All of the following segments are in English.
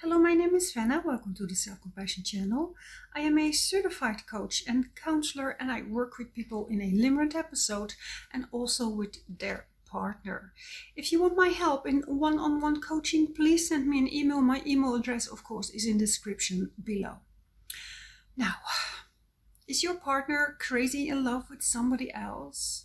Hello, my name is Fenna. Welcome to the Self-Compassion channel. I am a certified coach and counselor, and I work with people in a Limerence episode and also with their partner. If you want my help in one-on-one coaching, please send me an email. My email address, of course, is in the description below. Now, is your partner crazy in love with somebody else?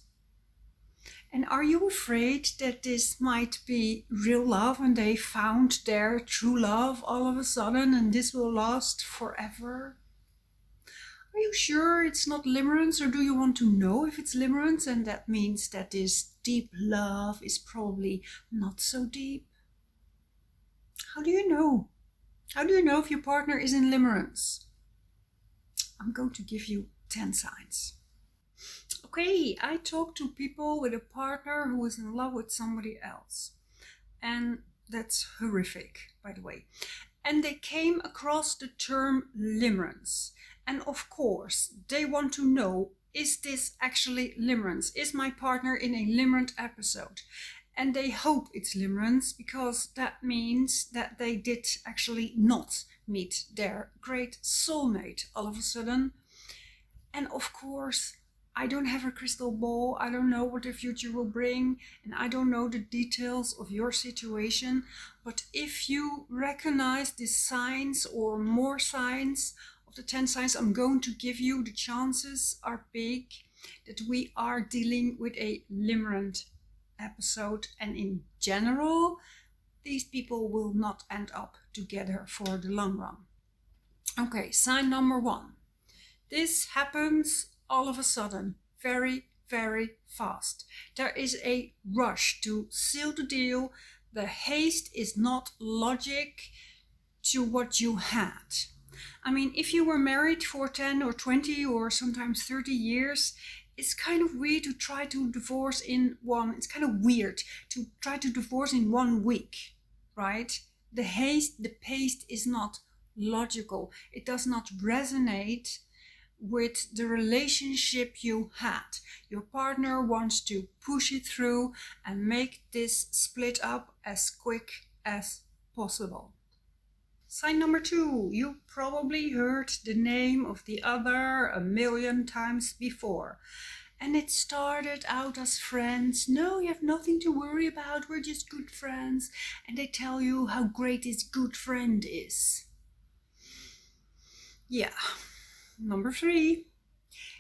And are you afraid that this might be real love and they found their true love all of a sudden and this will last forever? Are you sure it's not limerence, or do you want to know if it's limerence, and that means that this deep love is probably not so deep? How do you know? How do you know if your partner is in limerence? I'm going to give you 10 signs. Okay, I talk to people with a partner who is in love with somebody else. And that's horrific, by the way. And they came across the term limerence. And of course, they want to know, is this actually limerence? Is my partner in a limerence episode? And they hope it's limerence, because that means that they did actually not meet their great soulmate all of a sudden. And of course, I don't have a crystal ball. I don't know what the future will bring, and I don't know the details of your situation. But if you recognize these signs or more signs of the 10 signs I'm going to give you, the chances are big that we are dealing with a limerent episode, and in general, these people will not end up together for the long run. Okay, sign number 1. This happens all of a sudden, very, very fast. There is a rush to seal the deal. The haste is not logic to what you had. I mean, if you were married for 10 or 20 or sometimes 30 years, it's kind of weird to try to divorce in it's kind of weird to try to divorce in 1 week, right? The pace is not logical. It does not resonate with the relationship you had. Your partner wants to push it through and make this split up as quick as possible. Sign number 2. You probably heard the name of the other 1,000,000 times before. And it started out as friends. No, you have nothing to worry about. We're just good friends. And they tell you how great this good friend is. Yeah. Number 3,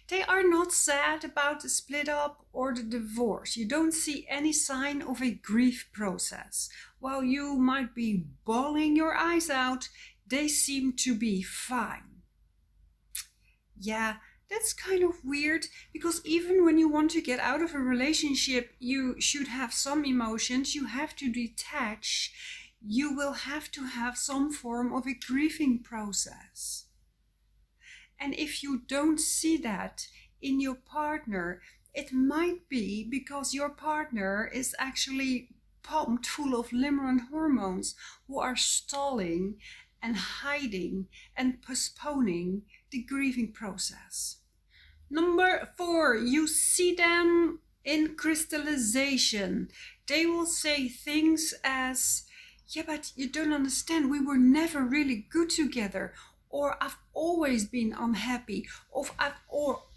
they are not sad about the split up or the divorce. You don't see any sign of a grief process. While you might be bawling your eyes out, they seem to be fine. Yeah, that's kind of weird, because even when you want to get out of a relationship, you should have some emotions. You have to detach. You will have to have some form of a grieving process. And if you don't see that in your partner, it might be because your partner is actually pumped full of limerent hormones who are stalling and hiding and postponing the grieving process. Number 4, you see them in crystallization. They will say things as, yeah, but you don't understand, we were never really good together. Or I've always been unhappy, or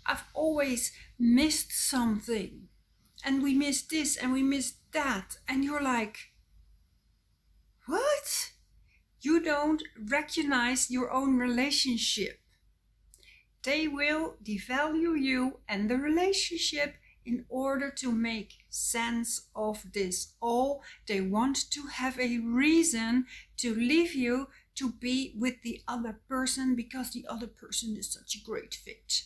I've always missed something, and we missed this and we missed that, and you're like, what? You don't recognize your own relationship. They will devalue you and the relationship in order to make sense of this all. They want to have a reason to leave you to be with the other person because the other person is such a great fit.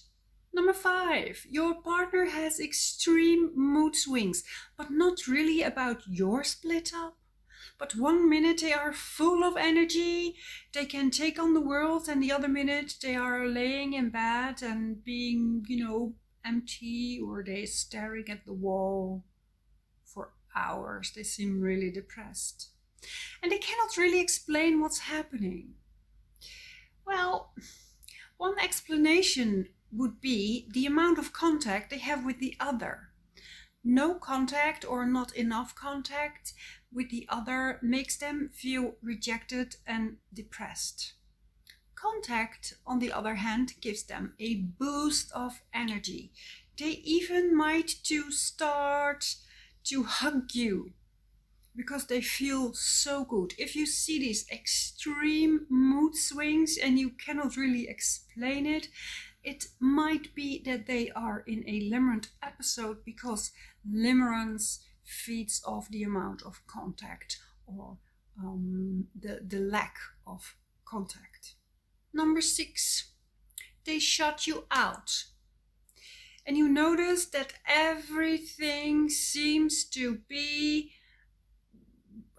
Number 5, your partner has extreme mood swings, but not really about your split up. But 1 minute they are full of energy, they can take on the world, and the other minute they are laying in bed and being, empty, or they're staring at the wall for hours. They seem really depressed. And they cannot really explain what's happening. Well, one explanation would be the amount of contact they have with the other. No contact or not enough contact with the other makes them feel rejected and depressed. Contact, on the other hand, gives them a boost of energy. They even might start to hug you because they feel so good. If you see these extreme mood swings and you cannot really explain it, it might be that they are in a limerent episode, because limerence feeds off the amount of contact or the lack of contact. Number 6, they shut you out. And you notice that everything seems to be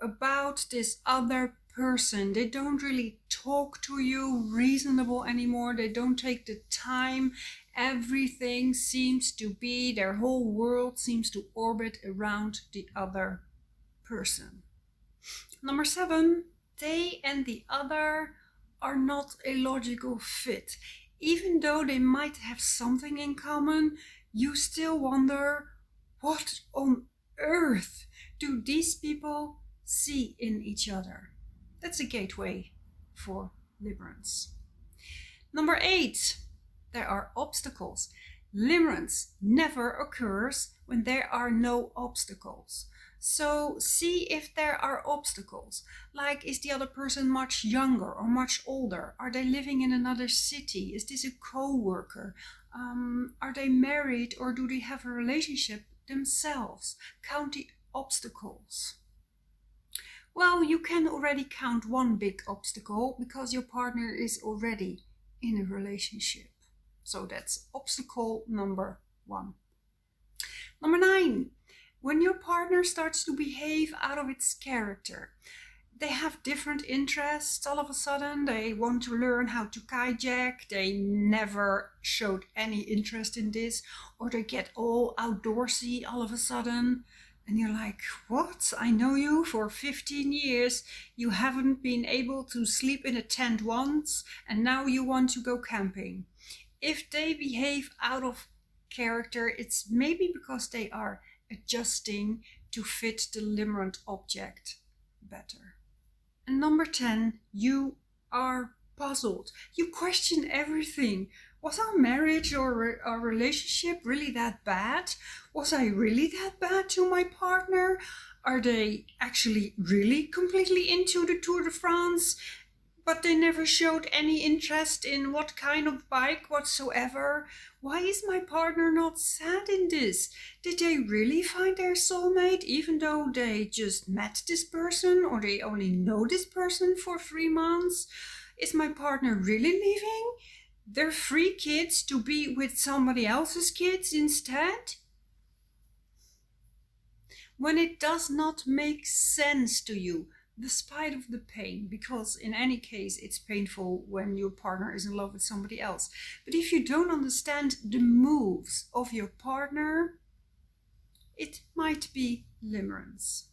about this other person. They don't really talk to you reasonable anymore. They don't take the time. Everything seems to be, their whole world seems to orbit around the other person. Number 7, they and the other are not a logical fit. Even though they might have something in common, you still wonder, what on earth do these people see in each other? That's a gateway for limerence. Number 8, there are obstacles. Limerence never occurs when there are no obstacles. So see if there are obstacles, like is the other person much younger or much older? Are they living in another city? Is this a co-worker? Are they married, or do they have a relationship themselves? Count the obstacles. Well, you can already count one big obstacle because your partner is already in a relationship. So that's obstacle number 1. Number 9. When your partner starts to behave out of its character, they have different interests. All of a sudden, they want to learn how to kayak. They never showed any interest in this, or they get all outdoorsy all of a sudden. And you're like, what? I know you for 15 years. You haven't been able to sleep in a tent once, and now you want to go camping. If they behave out of character, it's maybe because they are adjusting to fit the limerent object better. And number 10, you are puzzled. You question everything. Was our marriage or our relationship really that bad? Was I really that bad to my partner? Are they actually really completely into the Tour de France, but they never showed any interest in what kind of bike whatsoever? Why is my partner not sad in this? Did they really find their soulmate even though they just met this person, or they only know this person for 3 months? Is my partner really leaving their 3 kids to be with somebody else's kids instead? When it does not make sense to you, despite of the pain, because in any case it's painful when your partner is in love with somebody else. But if you don't understand the moves of your partner, it might be limerence.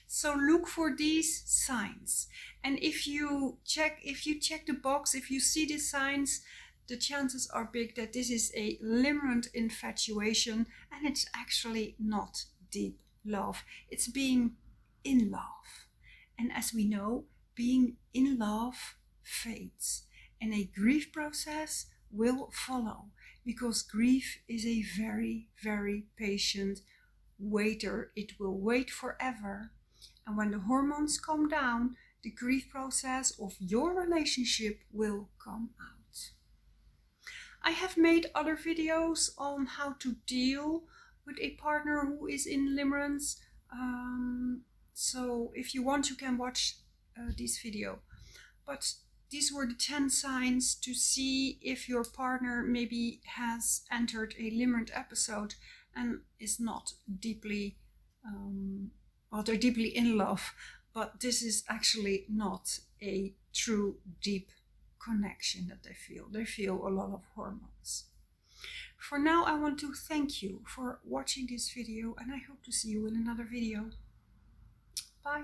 So look for these signs, and if you check the box, if you see these signs, the chances are big that this is a limerent infatuation, and it's actually not deep love. It's being in love. And as we know, being in love fades, and a grief process will follow, because grief is a very, very patient waiter. It will wait forever. And when the hormones come down, the grief process of your relationship will come out. I have made other videos on how to deal with a partner who is in limerence. So if you want, you can watch this video. But these were the 10 signs to see if your partner maybe has entered a limerent episode and is not deeply, well, they're deeply in love, but this is actually not a true deep connection that they feel. They feel a lot of hormones. For now, I want to thank you for watching this video, and I hope to see you in another video. Bye.